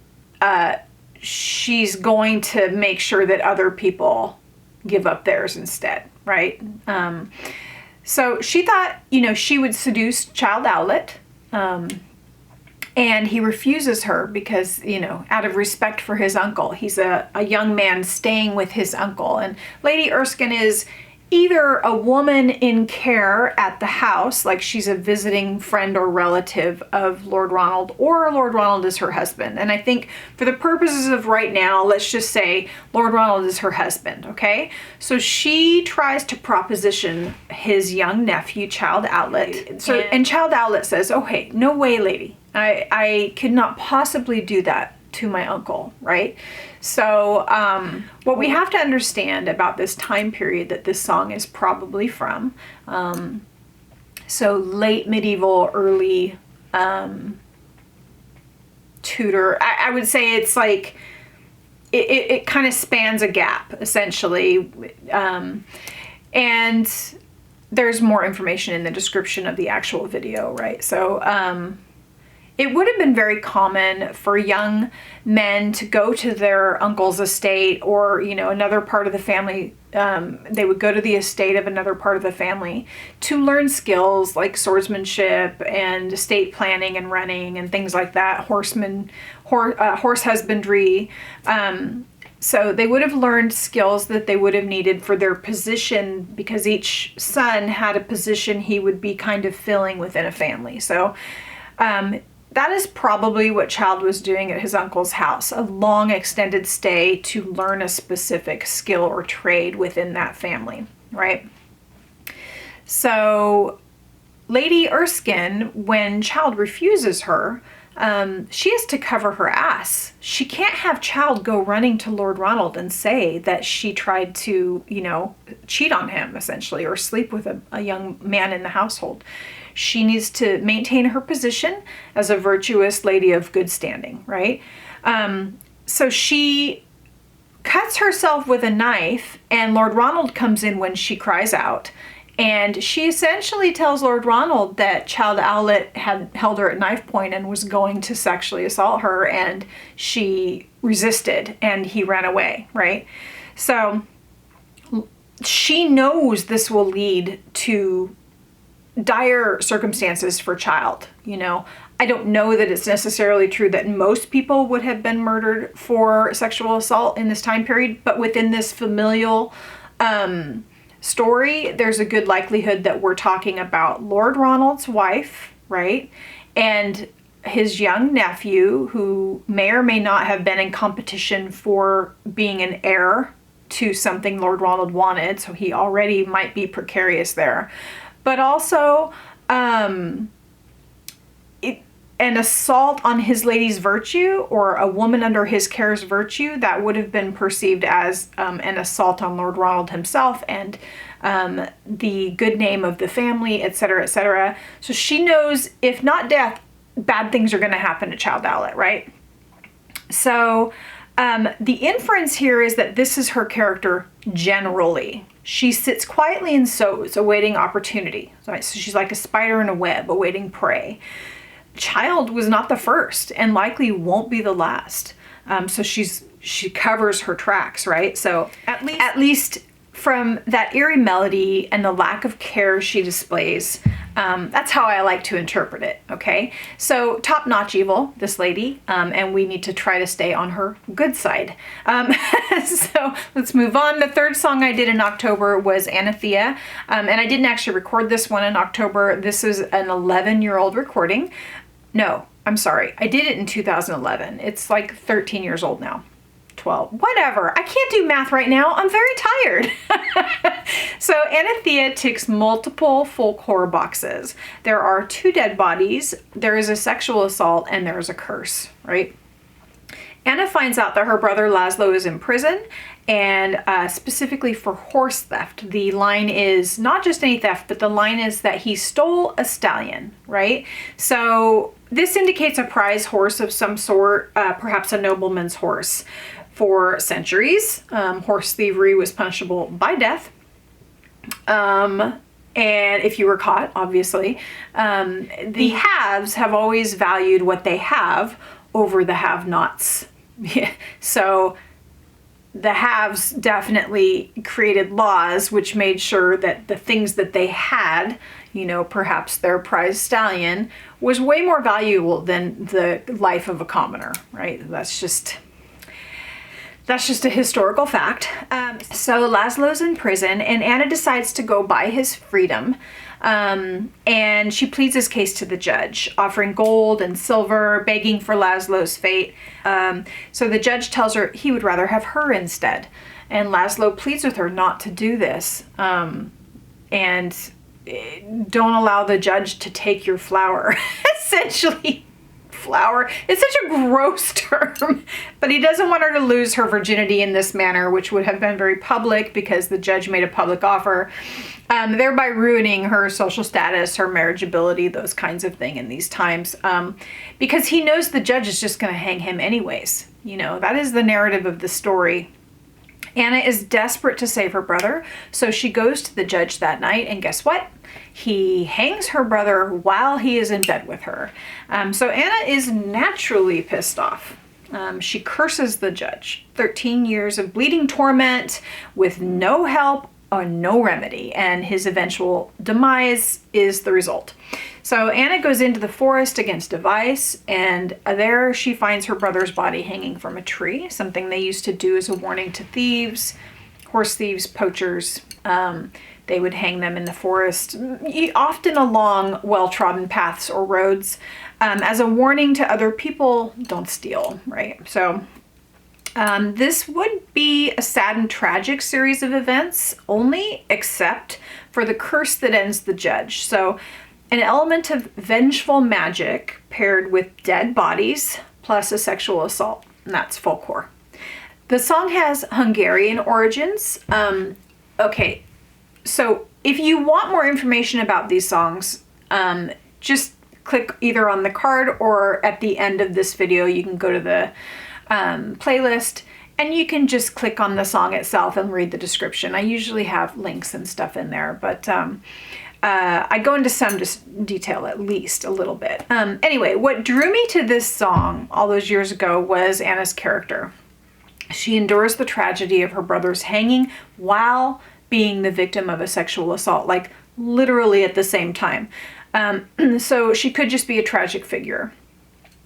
she's going to make sure that other people give up theirs instead, right? So she thought, she would seduce Child Owlet, and he refuses her because, out of respect for his uncle. He's a young man staying with his uncle. And Lady Erskine is either a woman in care at the house, like she's a visiting friend or relative of Lord Ronald, or Lord Ronald is her husband. And I think for the purposes of right now, let's just say Lord Ronald is her husband, okay? So she tries to proposition his young nephew, Child Owlet. And Child Owlet says, oh, hey, no way, lady. I could not possibly do that to my uncle, right? So what we have to understand about this time period that this song is probably from, so late medieval, early Tudor, I would say it's like, it kind of spans a gap, essentially. And there's more information in the description of the actual video, right? So it would have been very common for young men to go to their uncle's estate or, another part of the family. They would go to the estate of another part of the family to learn skills like swordsmanship and estate planning and running and things like that, horse husbandry. So they would have learned skills that they would have needed for their position because each son had a position he would be kind of filling within a family. So that is probably what Child was doing at his uncle's house, a long extended stay to learn a specific skill or trade within that family, right? So Lady Erskine, when Child refuses her, she has to cover her ass. She can't have Child go running to Lord Ronald and say that she tried to, cheat on him, essentially, or sleep with a young man in the household. She needs to maintain her position as a virtuous lady of good standing, right? So she cuts herself with a knife, and Lord Ronald comes in when she cries out. And she essentially tells Lord Ronald that Child Owlet had held her at knife point and was going to sexually assault her, and she resisted and he ran away, right? So she knows this will lead to dire circumstances for Child. I don't know that it's necessarily true that most people would have been murdered for sexual assault in this time period, but within this familial story, there's a good likelihood that we're talking about Lord Ronald's wife, right? And his young nephew, who may or may not have been in competition for being an heir to something Lord Ronald wanted, so he already might be precarious there. But also an assault on his lady's virtue, or a woman under his care's virtue, that would have been perceived as an assault on Lord Ronald himself and the good name of the family, etc., etc. So she knows, if not death, bad things are going to happen to Child Owlet, right? So The inference here is that this is her character generally. She sits quietly and sews, awaiting opportunity. So she's like a spider in a web, awaiting prey. Child was not the first and likely won't be the last. So she covers her tracks, right? So at least from that eerie melody and the lack of care she displays, that's how I like to interpret it, okay? So top-notch evil, this lady, and we need to try to stay on her good side. So let's move on. The third song I did in October was Anathea, and I didn't actually record this one in October. This is an 11-year-old recording. No, I'm sorry. I did it in 2011. It's like 13 years old now. 12, whatever. I can't do math right now. I'm very tired. So Anathea ticks multiple folk horror boxes. There are 2 dead bodies, there is a sexual assault, and there is a curse, right? Anna finds out that her brother Laszlo is in prison, and specifically for horse theft. The line is not just any theft, but the line is that he stole a stallion, right? So this indicates a prize horse of some sort, perhaps a nobleman's horse. For centuries, horse thievery was punishable by death. And if you were caught, obviously, the haves have always valued what they have over the have-nots. So the haves definitely created laws which made sure that the things that they had, you know, perhaps their prize stallion, was way more valuable than the life of a commoner, right? That's just a historical fact. So Laszlo's in prison, and Anna decides to go buy his freedom. And she pleads his case to the judge, offering gold and silver, begging for Laszlo's fate. So the judge tells her he would rather have her instead. And Laszlo pleads with her not to do this. And don't allow the judge to take your flower. Essentially, flower. It's such a gross term, but he doesn't want her to lose her virginity in this manner, which would have been very public because the judge made a public offer, thereby ruining her social status, her marriageability, those kinds of things in these times, because he knows the judge is just going to hang him anyways. You know, that is the narrative of the story. Anna is desperate to save her brother, so she goes to the judge that night, and guess what? He hangs her brother while he is in bed with her. So Anna is naturally pissed off. She curses the judge. 13 years of bleeding torment with no help or no remedy, and his eventual demise is the result. So Anna goes into the forest against device, and there she finds her brother's body hanging from a tree, something they used to do as a warning to thieves, horse thieves, poachers. They would hang them in the forest, often along well-trodden paths or roads, as a warning to other people, don't steal, right? So this would be a sad and tragic series of events, only except for the curse that ends the judge. So an element of vengeful magic paired with dead bodies plus a sexual assault, and that's folklore. The song has Hungarian origins. Okay, so if you want more information about these songs, just click either on the card or at the end of this video. You can go to the playlist and you can just click on the song itself and read the description. I usually have links and stuff in there, but I go into some detail, at least a little bit. Anyway, what drew me to this song all those years ago was Anna's character. She endures the tragedy of her brother's hanging while being the victim of a sexual assault, like literally at the same time. So she could just be a tragic figure.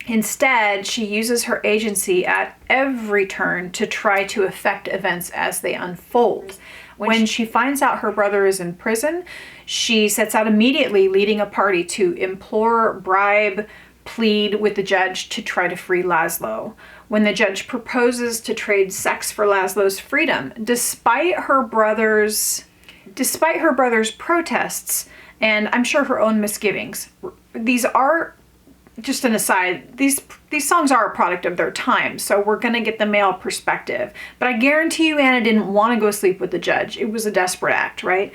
Instead, she uses her agency at every turn to try to affect events as they unfold. When she finds out her brother is in prison, she sets out immediately, leading a party to implore, bribe, plead with the judge to try to free Laszlo. When the judge proposes to trade sex for Laszlo's freedom, despite her brother's protests, and I'm sure her own misgivings. These are, just an aside, these songs are a product of their time, so we're gonna get the male perspective. But I guarantee you Anna didn't want to go sleep with the judge. It was a desperate act, right?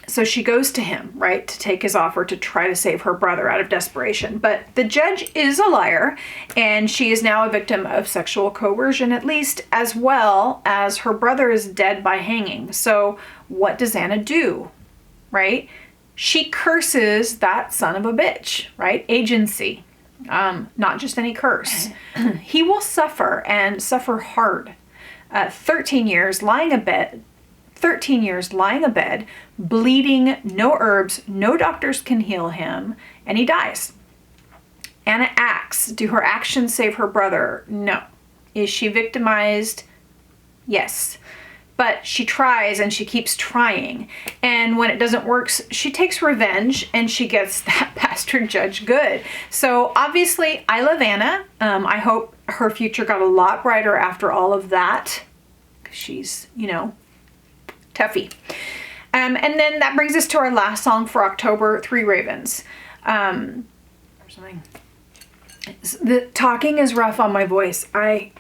So she goes to him, right, to take his offer to try to save her brother out of desperation. But the judge is a liar, and she is now a victim of sexual coercion, at least, as well as her brother is dead by hanging. So what does Anna do, right? She curses that son of a bitch, right? Agency, not just any curse. He will suffer, and suffer hard. 13 years lying abed, bleeding, no herbs, no doctors can heal him, and he dies. Anna acts. Do her actions save her brother? No. Is she victimized? Yes. But she tries, and she keeps trying. And when it doesn't work, she takes revenge, and she gets that bastard judge good. So obviously, I love Anna. I hope her future got a lot brighter after all of that. She's, toughy. And then that brings us to our last song for October, Three Ravens. The talking is rough on my voice. I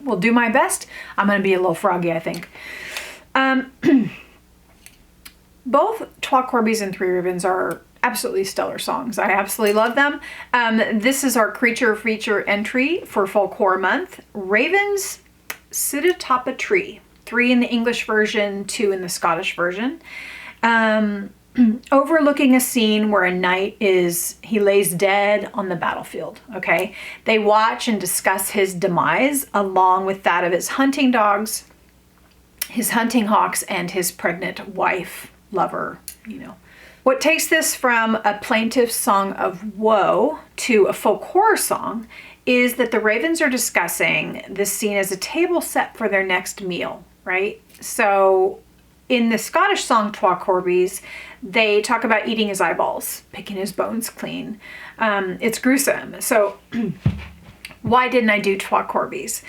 will do my best. I'm going to be a little froggy, I think. Both Trois Corbies and Three Ravens are absolutely stellar songs. I absolutely love them. This is our creature feature entry for Folklore Month. Ravens sit atop a tree. 3 in the English version, 2 in the Scottish version. Overlooking a scene where a knight he lays dead on the battlefield, okay? They watch and discuss his demise along with that of his hunting dogs, his hunting hawks, and his pregnant wife, lover, What takes this from a plaintive song of woe to a folk horror song is that the ravens are discussing this scene as a table set for their next meal, right? So in the Scottish song Trois Corbies, they talk about eating his eyeballs, picking his bones clean. It's gruesome. So why didn't I do Trois Corbies?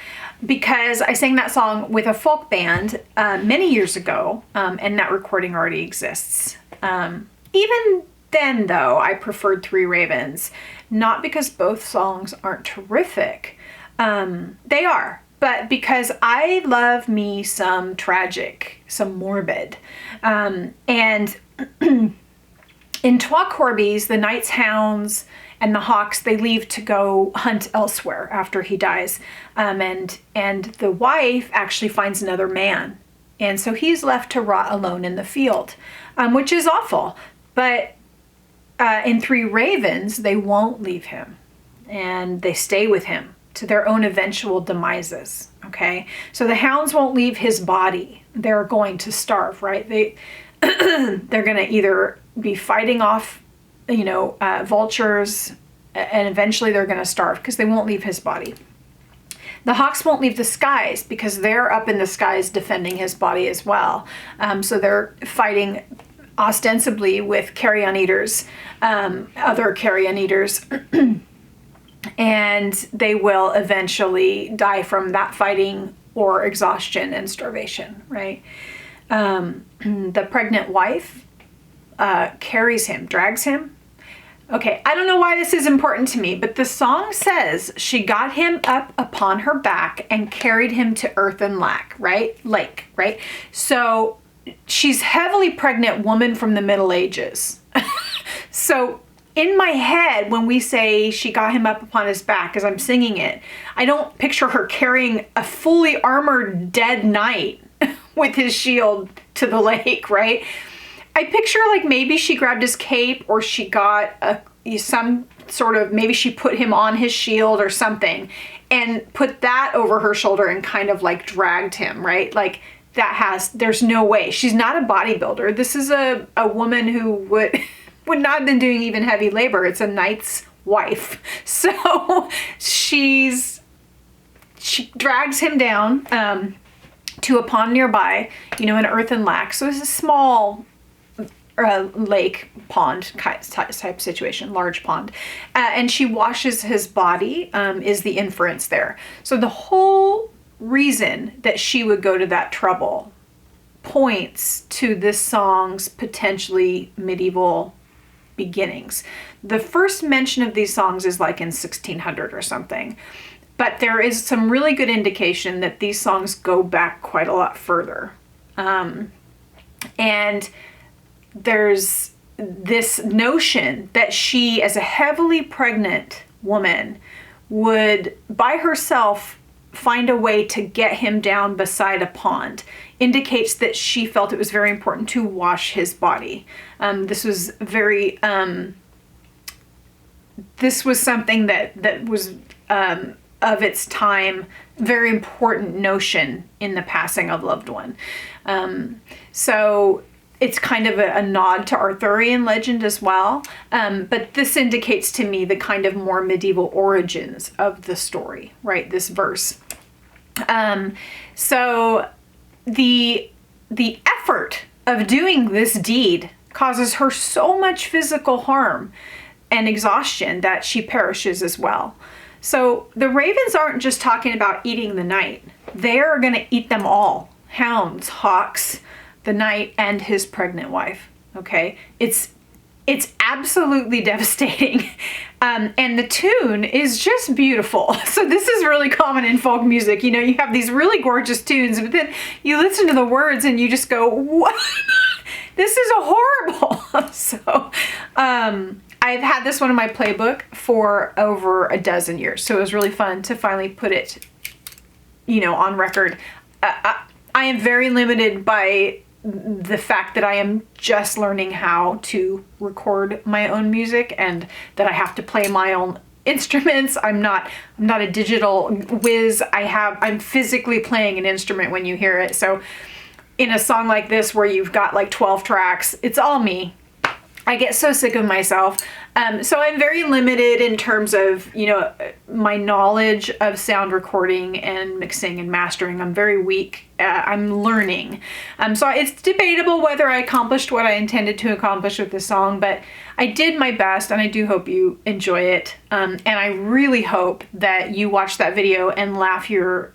Because I sang that song with a folk band many years ago, and that recording already exists. Even then, though, I preferred Three Ravens, not because both songs aren't terrific. They are. But because I love me some tragic, some morbid. And in Trois Corbies, the knight's hounds and the hawks, they leave to go hunt elsewhere after he dies. And the wife actually finds another man. And so he's left to rot alone in the field, which is awful. But in Three Ravens, they won't leave him. And they stay with him to their own eventual demises, okay? So the hounds won't leave his body. They're going to starve, right? They're going to either be fighting off, vultures, and eventually they're going to starve because they won't leave his body. The hawks won't leave the skies because they're up in the skies defending his body as well. So they're fighting ostensibly with carrion eaters, other carrion eaters, and they will eventually die from that fighting or exhaustion and starvation, right? The pregnant wife carries him, drags him. Okay, I don't know why this is important to me, but the song says she got him up upon her back and carried him to earth and lake, right? So she's heavily pregnant woman from the Middle Ages. So in my head, when we say she got him up upon his back as I'm singing it, I don't picture her carrying a fully armored dead knight with his shield to the lake, right? I picture like maybe she grabbed his cape, or she got some sort of, maybe she put him on his shield or something and put that over her shoulder and kind of like dragged him, right? Like there's no way. She's not a bodybuilder. This is a woman who would not have been doing even heavy labor. It's a knight's wife. So she drags him down to a pond nearby, an earthen lake. So it's a small lake pond type situation, large pond. And she washes his body, is the inference there. So the whole reason that she would go to that trouble points to this song's potentially medieval beginnings. The first mention of these songs is like in 1600 or something, but there is some really good indication that these songs go back quite a lot further. And there's this notion that she, as a heavily pregnant woman, would by herself find a way to get him down beside a pond, indicates that she felt it was very important to wash his body. This was very, this was something that was of its time, very important notion in the passing of loved one. So it's kind of a nod to Arthurian legend as well. But this indicates to me the kind of more medieval origins of the story, right? This verse. So the effort of doing this deed causes her so much physical harm and exhaustion that she perishes as well. So the ravens aren't just talking about eating the knight. They're going to eat them all. Hounds, hawks, the knight, and his pregnant wife. Okay? It's absolutely devastating. And the tune is just beautiful. So this is really common in folk music. You know, you have these really gorgeous tunes, but then you listen to the words and you just go, what? This is horrible. So, I've had this one in my playbook for over a dozen years. So it was really fun to finally put it, you know, on record. I am very limited by the fact that I am just learning how to record my own music and that I have to play my own instruments. I'm not a digital whiz. I'm physically playing an instrument when you hear it. So in a song like this where you've got like 12 tracks, it's all me. I get so sick of myself. So I'm very limited in terms of, you know, my knowledge of sound recording and mixing and mastering. I'm very weak. I'm learning. So it's debatable whether I accomplished what I intended to accomplish with this song, but I did my best and I do hope you enjoy it. And I really hope that you watch that video and laugh your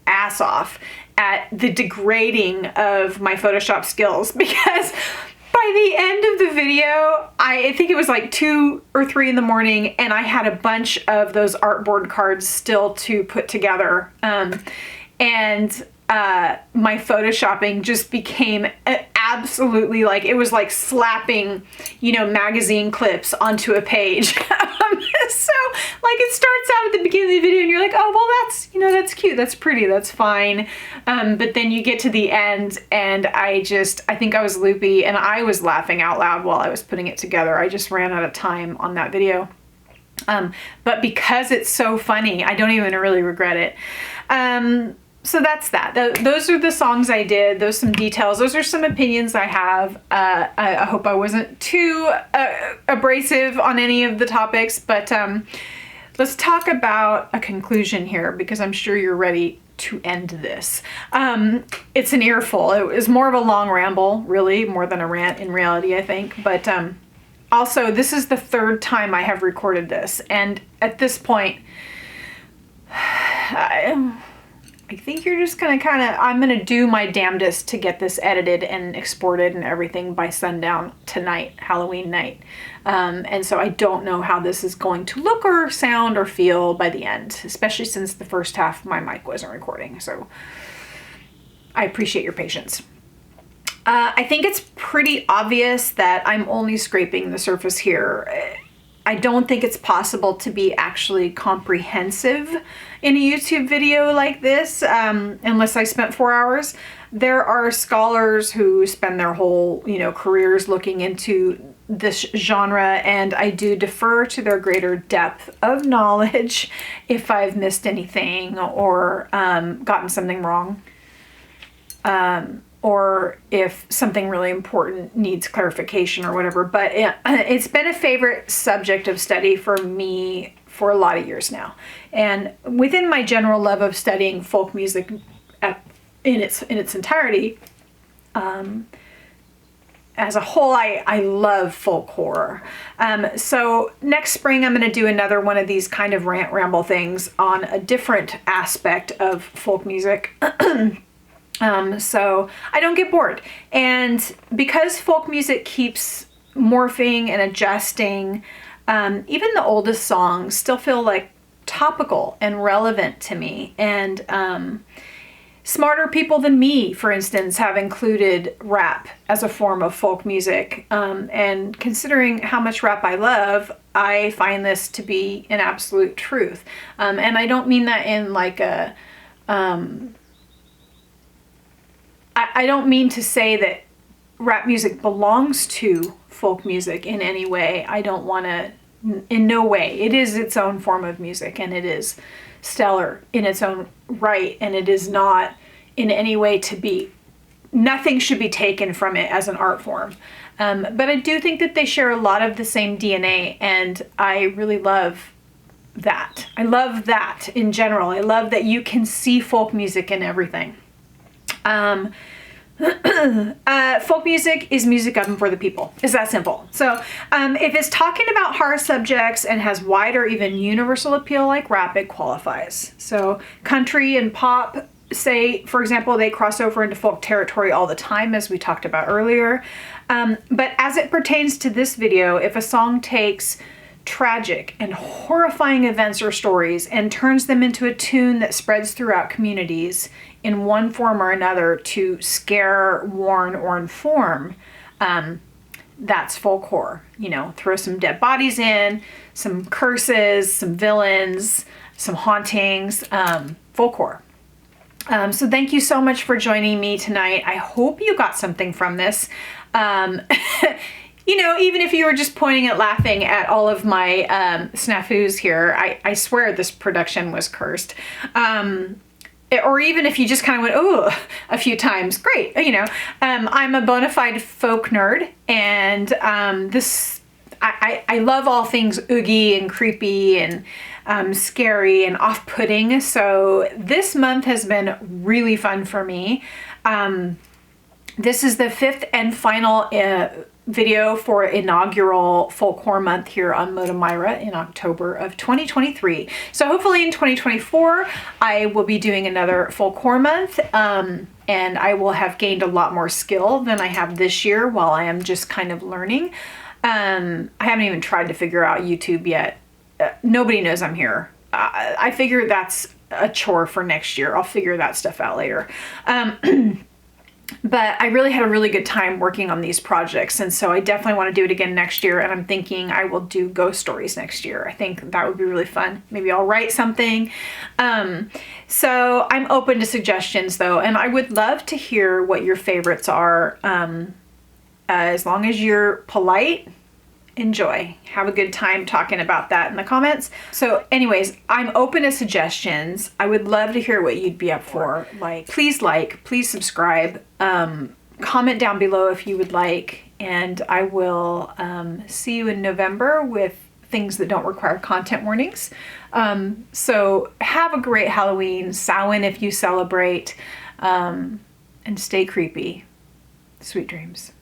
ass off at the degrading of my Photoshop skills, because by the end of the video, I think it was like 2 or 3 in the morning, and I had a bunch of those artboard cards still to put together. And my Photoshopping just became absolutely like, it was like slapping, you know, magazine clips onto a page. So like it starts out at the beginning of the video and you're like, oh, well, that's, you know, that's cute. That's pretty. That's fine. But then you get to the end and I think I was loopy and I was laughing out loud while I was putting it together. I just ran out of time on that video. But because it's so funny, I don't even really regret it. So that's that. Those are the songs I did. Those some details. Those are some opinions I have. I hope I wasn't too abrasive on any of the topics, but let's talk about a conclusion here because I'm sure you're ready to end this. It's an earful. It was more of a long ramble, really, more than a rant in reality, I think. But also, this is the 3rd time I have recorded this. And at this point, I think you're just gonna I'm gonna do my damnedest to get this edited and exported and everything by sundown tonight, Halloween night. And so I don't know how this is going to look or sound or feel by the end, especially since the first half my mic wasn't recording. So I appreciate your patience. I think it's pretty obvious that I'm only scraping the surface here. I don't think it's possible to be actually comprehensive in a YouTube video like this, unless I spent 4 hours. There are scholars who spend their whole, you know, careers looking into this genre, and I do defer to their greater depth of knowledge if I've missed anything or gotten something wrong. Or if something really important needs clarification or whatever. But it's been a favorite subject of study for me for a lot of years now. And within my general love of studying folk music in its entirety, as a whole, I love folk horror. So next spring, I'm going to do another one of these kind of rant ramble things on a different aspect of folk music. So I don't get bored. And because folk music keeps morphing and adjusting, even the oldest songs still feel like topical and relevant to me. And Smarter people than me, for instance, have included rap as a form of folk music. And considering how much rap I love, I find this to be an absolute truth. And I don't mean that in like a, I don't mean to say that rap music belongs to folk music in any way. I don't want to, in no way. It is its own form of music, and it is stellar in its own right, and it is not in any way to be, nothing should be taken from it as an art form. But I do think that they share a lot of the same DNA, and I really love that. I love that in general. I love that you can see folk music in everything. Folk music is music of and for the people. It's that simple. So if it's talking about hard subjects and has wide or even universal appeal like rap, it qualifies. So country and pop, say, for example, they cross over into folk territory all the time, as we talked about earlier. But as it pertains to this video, if a song takes tragic and horrifying events or stories and turns them into a tune that spreads throughout communities in one form or another to scare, warn, or inform, that's folklore. You know, throw some dead bodies in, some curses, some villains, some hauntings, folklore. So thank you so much for joining me tonight. I hope you got something from this. You know, even if you were just pointing at laughing at all of my snafus here, I swear this production was cursed. Or even if you just kind of went, oh, a few times, great. You know, I'm a bona fide folk nerd, and I love all things oogie and creepy and scary and off-putting. So this month has been really fun for me. This is the 5th and final video for inaugural folklore month here on Moda Myra in October of 2023. So hopefully in 2024, I will be doing another folklore month, and I will have gained a lot more skill than I have this year while I am just kind of learning. I haven't even tried to figure out YouTube yet. Nobody knows I'm here. I figure that's a chore for next year. I'll figure that stuff out later. But I really had a really good time working on these projects, and so I definitely want to do it again next year, and I'm thinking I will do ghost stories next year. I think that would be really fun. Maybe I'll write something. So I'm open to suggestions though, and I would love to hear what your favorites are. As long as you're polite, enjoy. Have a good time talking about that in the comments. So anyways, I'm open to suggestions. I would love to hear what you'd be up for. Please subscribe, comment down below if you would like, and I will see you in November with things that don't require content warnings. So have a great Halloween, Samhain if you celebrate, and stay creepy. Sweet dreams.